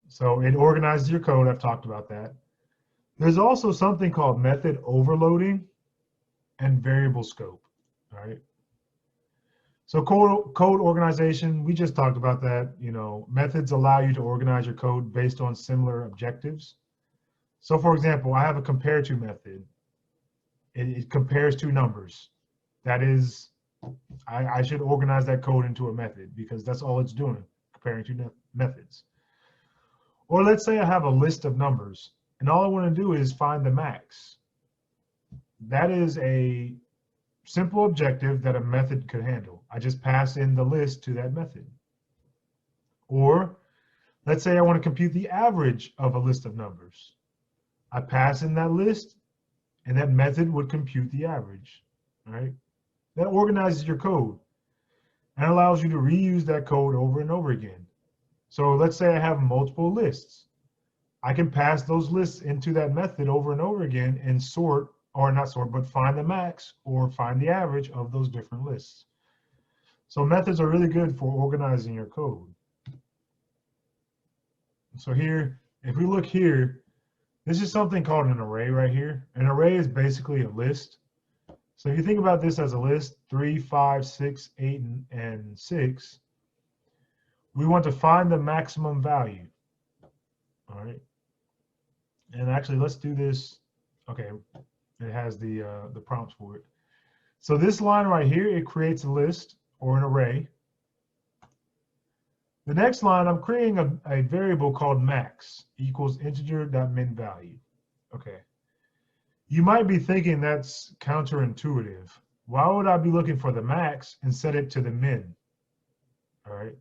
So it organizes your code. I've talked about that. There's also something called method overloading and variable scope. All right. So code organization, we just talked about that. You know, methods allow you to organize your code based on similar objectives. So for example, I have a compare to method. It compares two numbers. That is, I should organize that code into a method because that's all it's doing, comparing two methods. Or let's say I have a list of numbers and all I want to do is find the max. That is a simple objective that a method could handle. I just pass in the list to that method. Or let's say I want to compute the average of a list of numbers. I pass in that list and that method would compute the average, right? That organizes your code and allows you to reuse that code over and over again. So let's say I have multiple lists. I can pass those lists into that method over and over again and sort, or not sort, but find the max or find the average of those different lists. So methods are really good for organizing your code. So here, if we look here, this is something called an array right here. An array is basically a list. So if you think about this as a list, 3, 5, 6, 8, and 6, we want to find the maximum value. All right. And actually, let's do this. Okay, it has the prompts for it. So this line right here, it creates a list or an array. The next line, I'm creating a variable called max equals integer.min value. Okay. You might be thinking that's counterintuitive. Why would I be looking for the max and set it to the min? All right.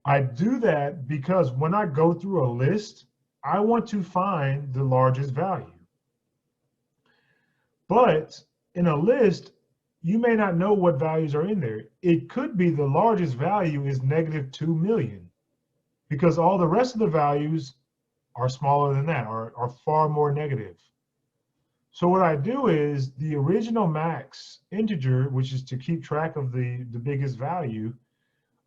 I do that because when I go through a list, I want to find the largest value. But in a list, you may not know what values are in there. It could be the largest value is -2 million because all the rest of the values are smaller than that, are far more negative. So what I do is the original max integer, which is to keep track of the biggest value,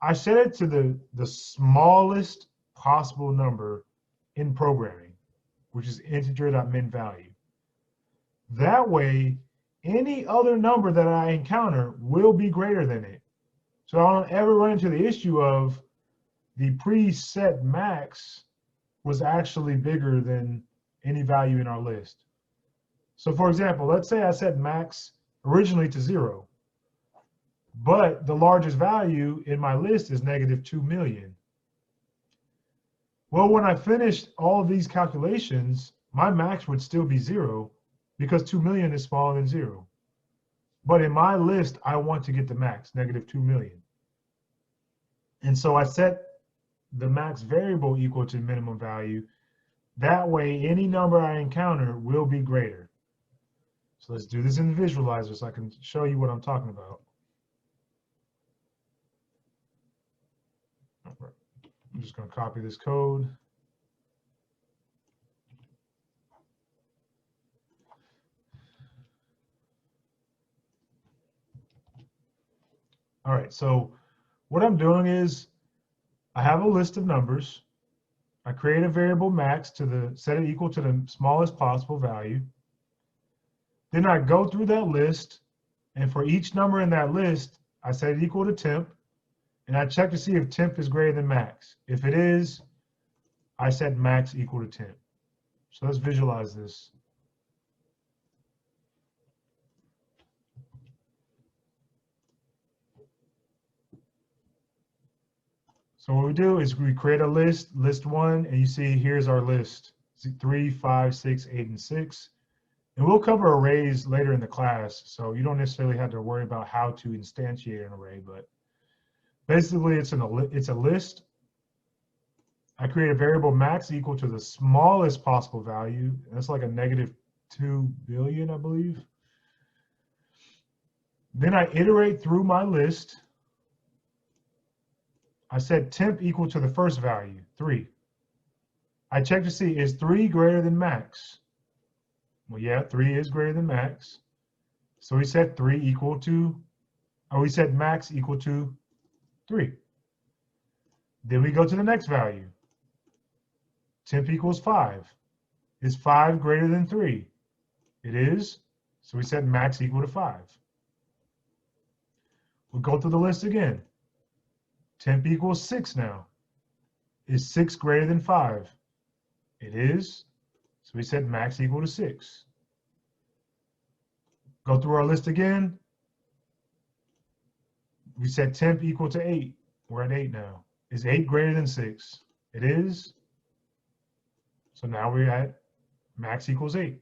I set it to the smallest possible number in programming, which is integer.min value. That way, any other number that I encounter will be greater than it. So I don't ever run into the issue of the preset max was actually bigger than any value in our list. So for example, let's say I set max originally to 0, but the largest value in my list is -2 million. Well, when I finished all of these calculations, my max would still be 0 because 2 million is smaller than 0. But in my list, I want to get the max, -2 million. And so I set the max variable equal to minimum value. That way, any number I encounter will be greater. So let's do this in the visualizer so I can show you what I'm talking about. I'm just going to copy this code. All right, so what I'm doing is I have a list of numbers. I create a variable max set it equal to the smallest possible value. Then I go through that list, and for each number in that list, I set it equal to temp, and I check to see if temp is greater than max. If it is, I set max equal to temp. So let's visualize this. So what we do is we create a list, list 1, and you see here's our list, 3, 5, 6, 8, and 6. And we'll cover arrays later in the class, so you don't necessarily have to worry about how to instantiate an array, but basically it's a list. I create a variable max equal to the smallest possible value. That's like a -2 billion, I believe. Then I iterate through my list. I set temp equal to the first value, 3. I check to see, is 3 greater than max? Well, yeah, 3 is greater than max. So we set we set max equal to 3. Then we go to the next value. temp equals 5. Is 5 greater than 3? It is. So we set max equal to 5. We'll go through the list again. Temp equals 6 now. Is 6 greater than 5? It is. So we set max equal to 6. Go through our list again. We set temp equal to 8. We're at 8 now. Is 8 greater than 6? It is. So now we're at max equals 8.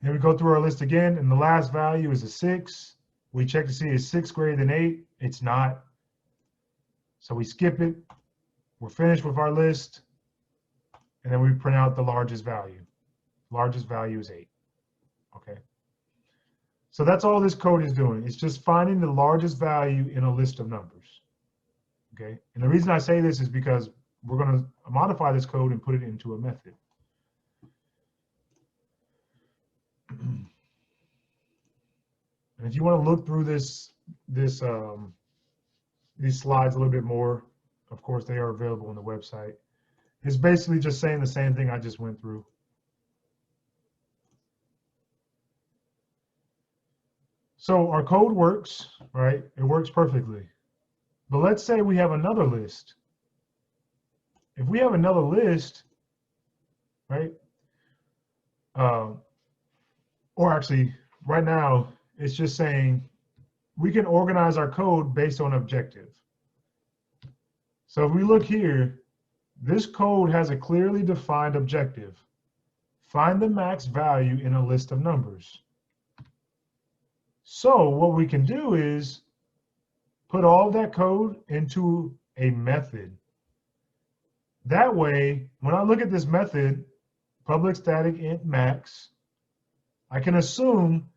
Then we go through our list again, and the last value is a 6. We check to see is 6 greater than 8? It's not. So we skip it. We're finished with our list. And then we print out the largest value. Largest value is 8. Okay. So that's all this code is doing. It's just finding the largest value in a list of numbers. Okay. And the reason I say this is because we're going to modify this code and put it into a method. And if you want to look through these slides a little bit more, of course, they are available on the website. It's basically just saying the same thing I just went through. So our code works, right? It works perfectly. But let's say we have another list. If we have another list, right? Or actually, right now, it's just saying we can organize our code based on objective. So if we look here, this code has a clearly defined objective. Find the max value in a list of numbers. So what we can do is put all of that code into a method. That way, when I look at this method, public static int max, I can assume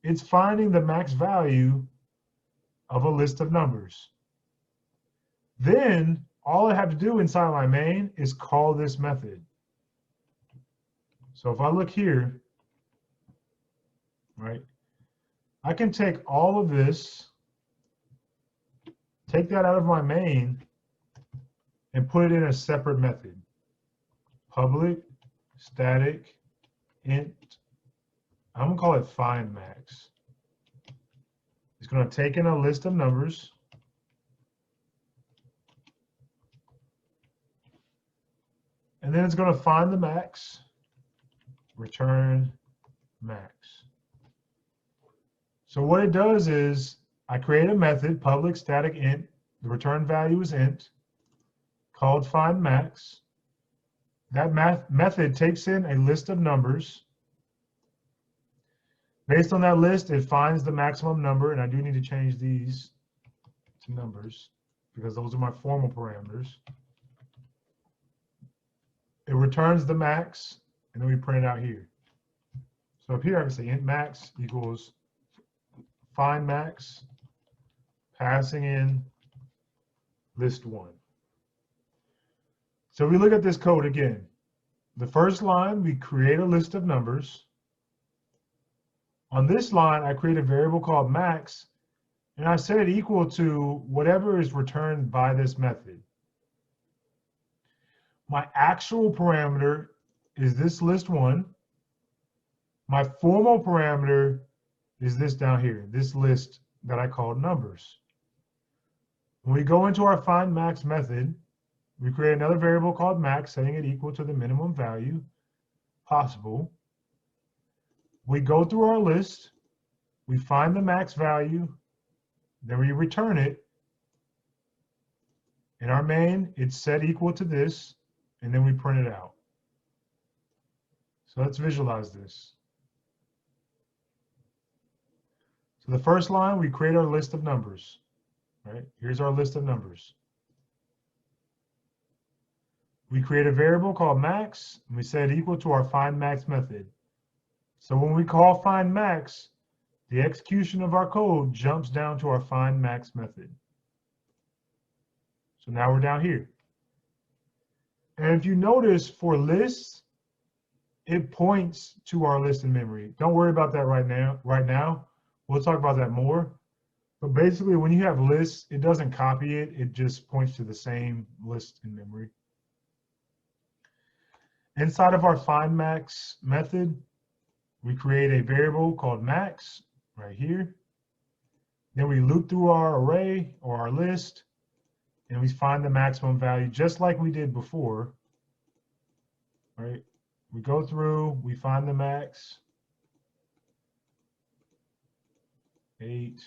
it's finding the max value of a list of numbers. Then all I have to do inside my main is call this method. So if I look here, right, I can take all of this, take that out of my main, and put it in a separate method. Public static int, I'm going to call it find max. It's going to take in a list of numbers. And then it's going to find the max, return max. So what it does is I create a method, public static int, the return value is int, called find max. That method takes in a list of numbers. Based on that list, it finds the maximum number, and I do need to change these to numbers because those are my formal parameters. It returns the max, and then we print it out here. So up here, I can say int max equals find max, passing in list 1. So we look at this code again. The first line, we create a list of numbers. On this line, I create a variable called max, and I set it equal to whatever is returned by this method. My actual parameter is this list 1. My formal parameter is this down here, this list that I called numbers. When we go into our find max method, we create another variable called max, setting it equal to the minimum value possible. We go through our list, we find the max value, then we return it. In our main, it's set equal to this, and then we print it out. So let's visualize this. So the first line, we create our list of numbers. Right? Here's our list of numbers. We create a variable called max, and we set it equal to our find max method. So when we call find max, the execution of our code jumps down to our find max method. So now we're down here. And if you notice for lists, it points to our list in memory. Don't worry about that right now. We'll talk about that more. But basically, when you have lists, it doesn't copy it. It just points to the same list in memory. Inside of our find max method, we create a variable called max right here. Then we loop through our array or our list, and we find the maximum value just like we did before, right? We go through, we find the max, 8.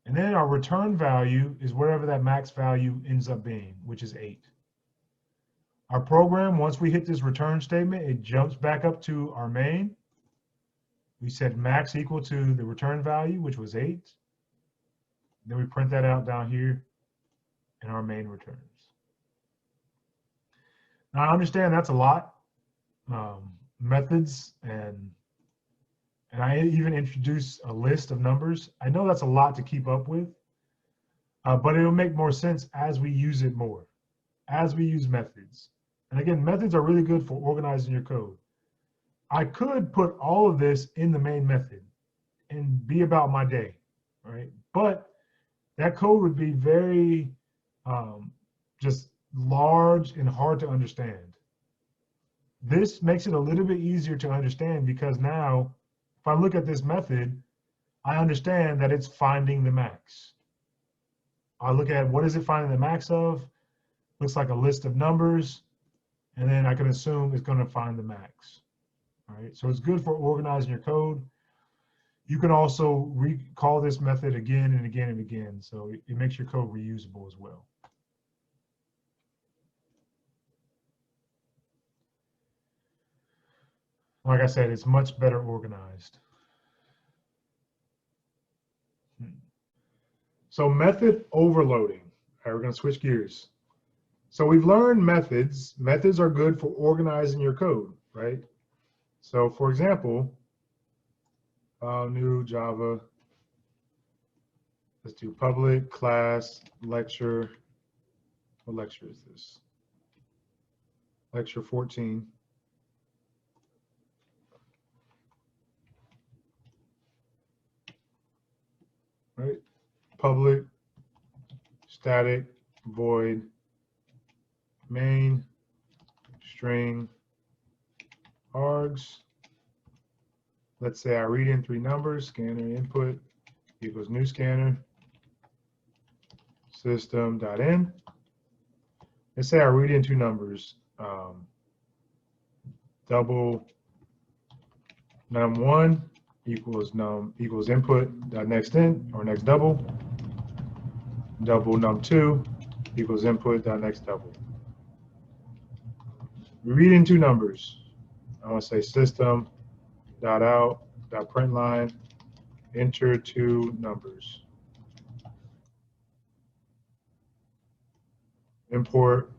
And then our return value is whatever that max value ends up being, which is 8. Our program, once we hit this return statement, it jumps back up to our main. We set max equal to the return value, which was 8. Then we print that out down here, and our main returns. Now, I understand that's a lot, methods, and I even introduced a list of numbers. I know that's a lot to keep up with, but it'll make more sense as we use it more, as we use methods. And again, methods are really good for organizing your code. I could put all of this in the main method and be about my day, right? But that code would be very just large and hard to understand. This makes it a little bit easier to understand because now, if I look at this method, I understand that it's finding the max. I look at what is it finding the max of? Looks like a list of numbers, and then I can assume it's going to find the max. All right, so it's good for organizing your code. You can also recall this method again and again and again, so it makes your code reusable as well. Like I said, it's much better organized. So method overloading. All right, we're going to switch gears. So we've learned methods. Methods are good for organizing your code, right? So for example, new Java. Let's do public class lecture. What lecture is this? Lecture 14. Right? Public static void main string args. Let's say I read in 3 numbers, scanner input equals new scanner system.in. Let's say I read in 2 numbers, double num1 equals input dot next in or next double num2 equals input dot next double. We read in 2 numbers. I want to say system dot out dot print line enter 2 numbers. Import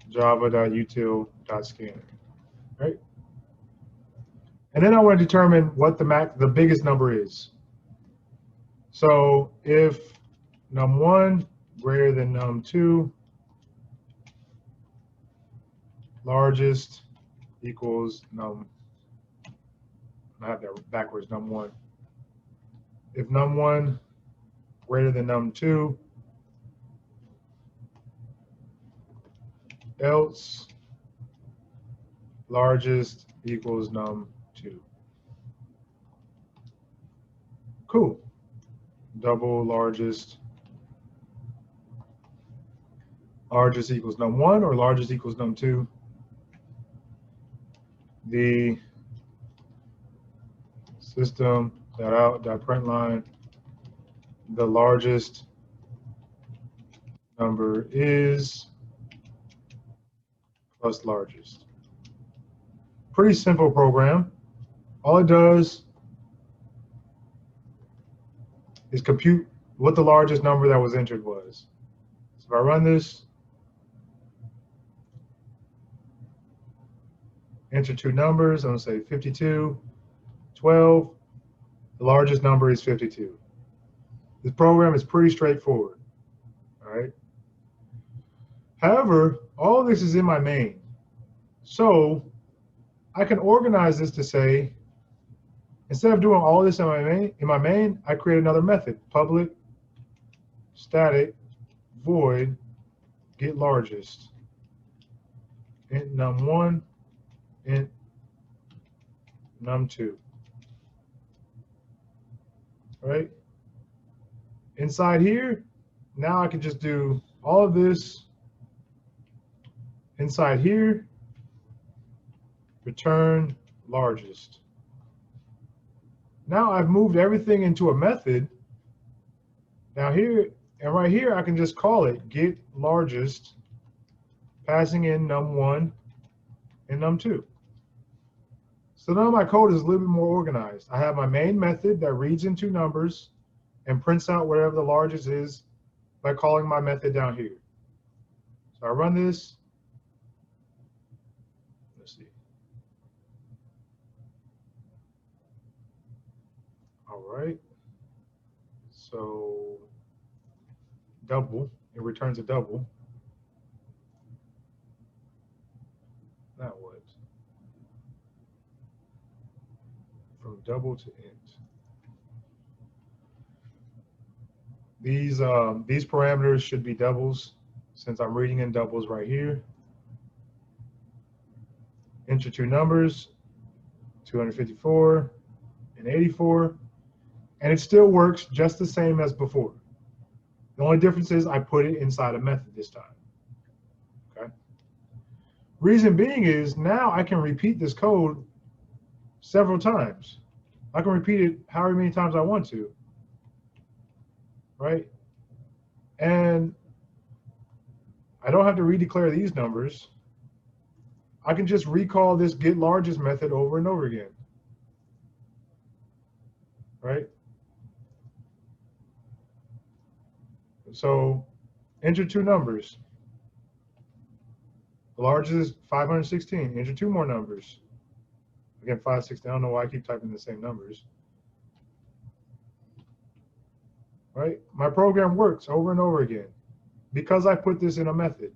java.util.scanner, right? And then I want to determine what the biggest number is. So if num1 greater than num2, largest equals I have that backwards, num1. If num1 greater than num2, else largest equals num2. Cool. Double largest equals num1 or largest equals num2. The system.out.println, the largest number is plus largest. Pretty simple program. All it does is compute what the largest number that was entered was. So if I run this, enter 2 numbers, I'm going to say 52, 12. The largest number is 52. This program is pretty straightforward. All right. However, all of this is in my main. So I can organize this to say, instead of doing all this in my main, I create another method, public static void get largest. int num1, int num2. Right? Inside here, now I can just do all of this inside here, return largest. Now I've moved everything into a method. Now here, and right here, I can just call it get largest, passing in num1 and num2. So now my code is a little bit more organized. I have my main method that reads into numbers and prints out whatever the largest is by calling my method down here. So I run this. Let's see. All right. So double, it returns a double. That was from double to int. These parameters should be doubles since I'm reading in doubles right here. Enter two numbers, 254 and 84, and it still works just the same as before. The only difference is I put it inside a method this time. Okay. Reason being is now I can repeat this code several times. I can repeat it however many times I want to. Right? And I don't have to redeclare these numbers. I can just recall this get largest method over and over again. Right? So enter two numbers. The largest is 516. Enter two more numbers. Again, 516. I don't know why I keep typing the same numbers. Right? My program works over and over again because I put this in a method.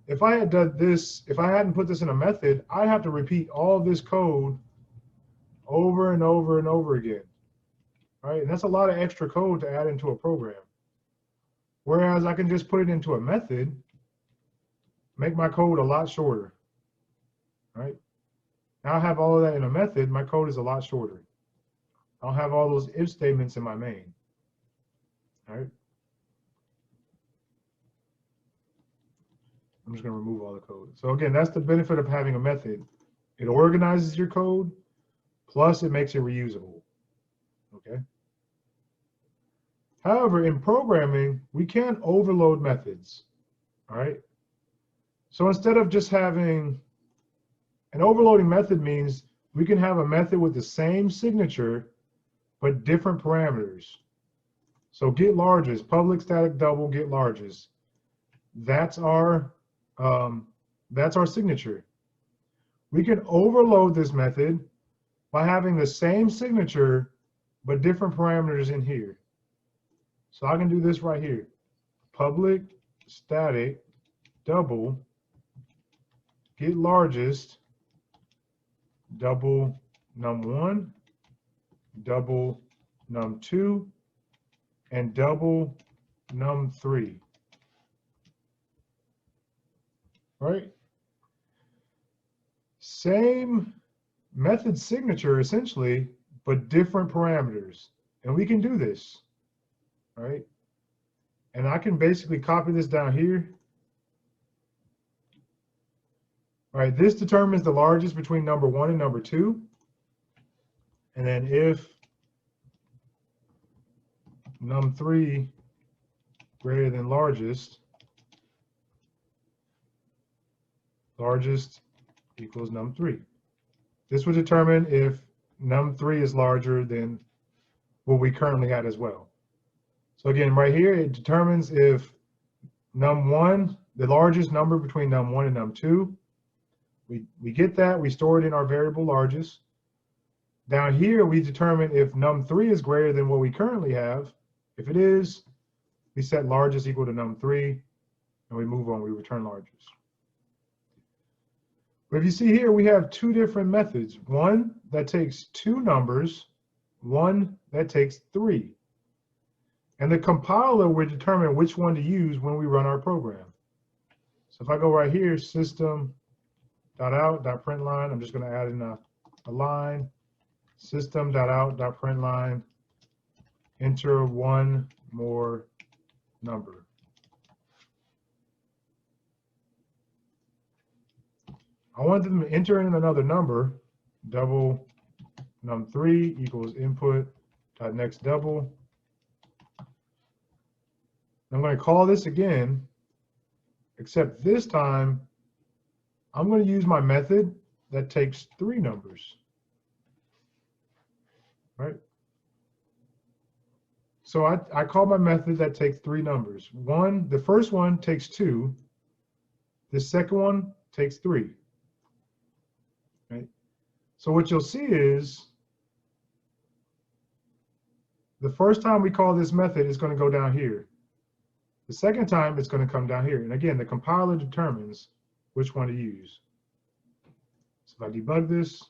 If I had done this, if I hadn't put this in a method, I'd have to repeat all this code over and over and over again. Right? And that's a lot of extra code to add into a program. Whereas I can just put it into a method, make my code a lot shorter. Right? Now I have all of that in a method, my code is a lot shorter. I'll have all those if statements in my main. All right. I'm just going to remove all the code. So again, that's the benefit of having a method. It organizes your code, plus it makes it reusable. Okay. However, in programming, we can't overload methods. All right. So instead of just having an overloading method means we can have a method with the same signature but different parameters. So get largest, public static double get largest. That's our signature. We can overload this method by having the same signature but different parameters in here. So I can do this right here. Public static double get largest double num1 double num2 and double num3. Right? Same method signature essentially, but different parameters. And we can do this. Right? And I can basically copy this down here. All right, this determines the largest between number 1 and number 2. And then if num3 greater than largest equals num3. This would determine if num3 is larger than what we currently had as well. So again, right here, it determines if num1, the largest number between num1 and num2, we get that, we store it in our variable largest. Down here, we determine if num3 is greater than what we currently have. If it is, we set largest equal to num3, and we move on, we return largest. But if you see here, we have two different methods. One that takes two numbers, one that takes 3. And the compiler will determine which one to use when we run our program. So if I go right here, system.out.println, I'm just going to add in a line, system.out.println, enter one more number. I want them to enter in another number, double num3 equals input dot next double. I'm going to call this again, except this time I'm going to use my method that takes 3 numbers, right? So I call my method that takes 3 numbers. The first one takes 2, the second one takes 3, right? So what you'll see is the first time we call this method, it's going to go down here. The second time, it's going to come down here. And again, the compiler determines which one to use. So if I debug this,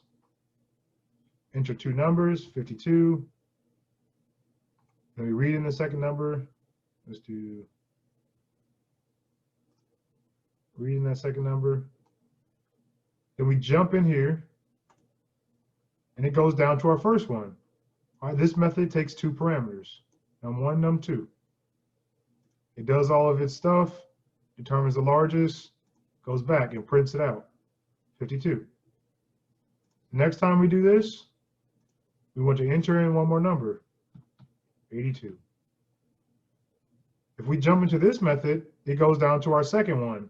enter 2 numbers, 52. Then we read in the second number. Let's do read in that second number. Then we jump in here, and it goes down to our first one. All right, this method takes 2 parameters, num1, num2. It does all of its stuff, determines the largest, goes back and prints it out, 52. Next time we do this, we want to enter in one more number, 82. If we jump into this method, it goes down to our second one.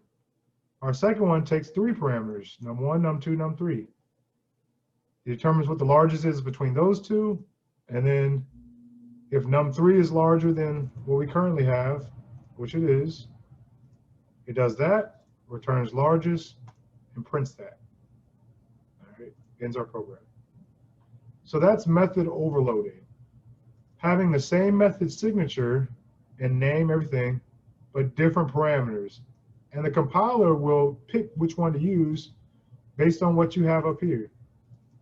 Our second one takes 3 parameters, num1, num2, num3. It determines what the largest is between those two, and then if num3 is larger than what we currently have, which it is, it does that, returns largest, and prints that. All right, ends our program. So that's method overloading. Having the same method signature and name, everything, but different parameters. And the compiler will pick which one to use based on what you have up here.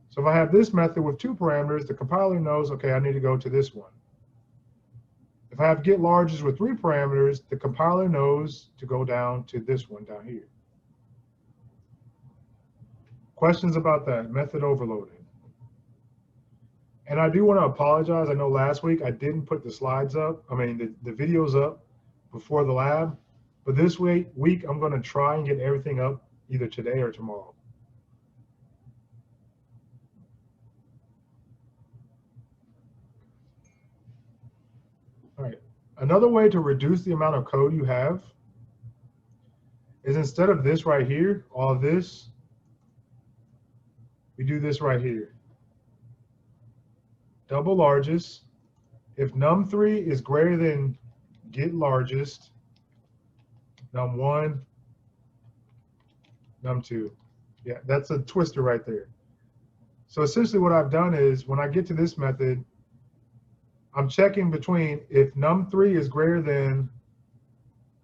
So if I have this method with 2 parameters, the compiler knows, okay, I need to go to this one. If I have get largest with 3 parameters, the compiler knows to go down to this one down here. Questions about that, method overloading? And I do want to apologize. I know last week I didn't put the slides up, the videos up before the lab, but this week I'm going to try and get everything up either today or tomorrow. All right, another way to reduce the amount of code you have is instead of this right here, all of this, we do this right here. Double largest. If num3 is greater than get largest, num1, num2. Yeah, that's a twister right there. So essentially what I've done is when I get to this method, I'm checking between if num3 is greater than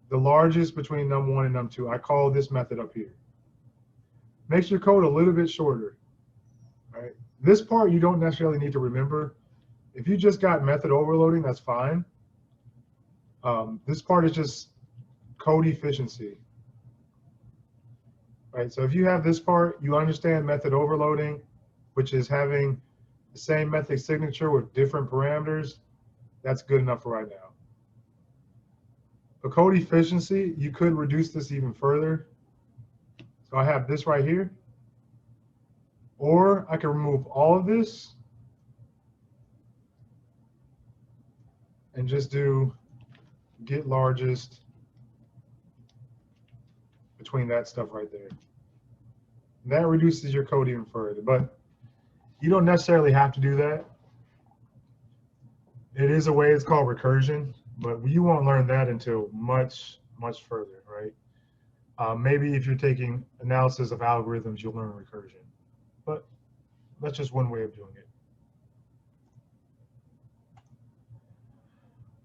the largest between num1 and num2. I call this method up here. Makes your code a little bit shorter. Right? This part you don't necessarily need to remember. If you just got method overloading, that's fine. This part is just code efficiency. Right? So if you have this part, you understand method overloading, which is having the same method signature with different parameters. That's good enough for right now. For code efficiency, you could reduce this even further. So I have this right here. Or I can remove all of this and just do get largest between that stuff right there. And that reduces your code even further, but you don't necessarily have to do that. It is a way, it's called recursion, but you won't learn that until much, much further, right? Maybe if you're taking analysis of algorithms, you'll learn recursion, but that's just one way of doing it.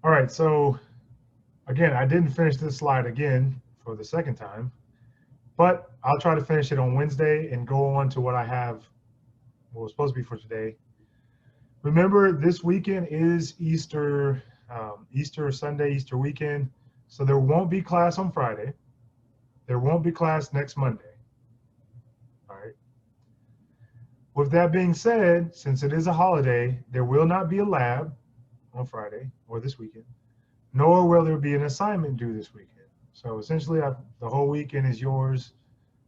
All right, so again, I didn't finish this slide again for the second time, but I'll try to finish it on Wednesday and go on to what I have, what was supposed to be for today. Remember, this weekend is Easter Sunday, Easter weekend, so there won't be class on Friday. There won't be class next Monday. All right. With that being said, since it is a holiday, there will not be a lab on Friday or this weekend, nor will there be an assignment due this weekend. So essentially, the whole weekend is yours.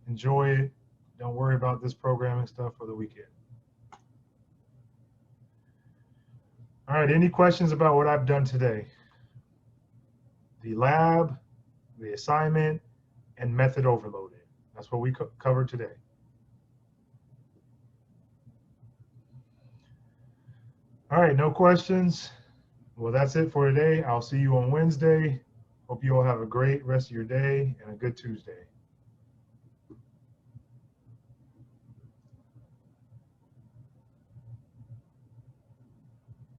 Enjoy it. Don't worry about this programming stuff for the weekend. All right, any questions about what I've done today? The lab, the assignment, and method overloading. That's what we covered today. All right, no questions. Well, that's it for today. I'll see you on Wednesday. Hope you all have a great rest of your day and a good Tuesday.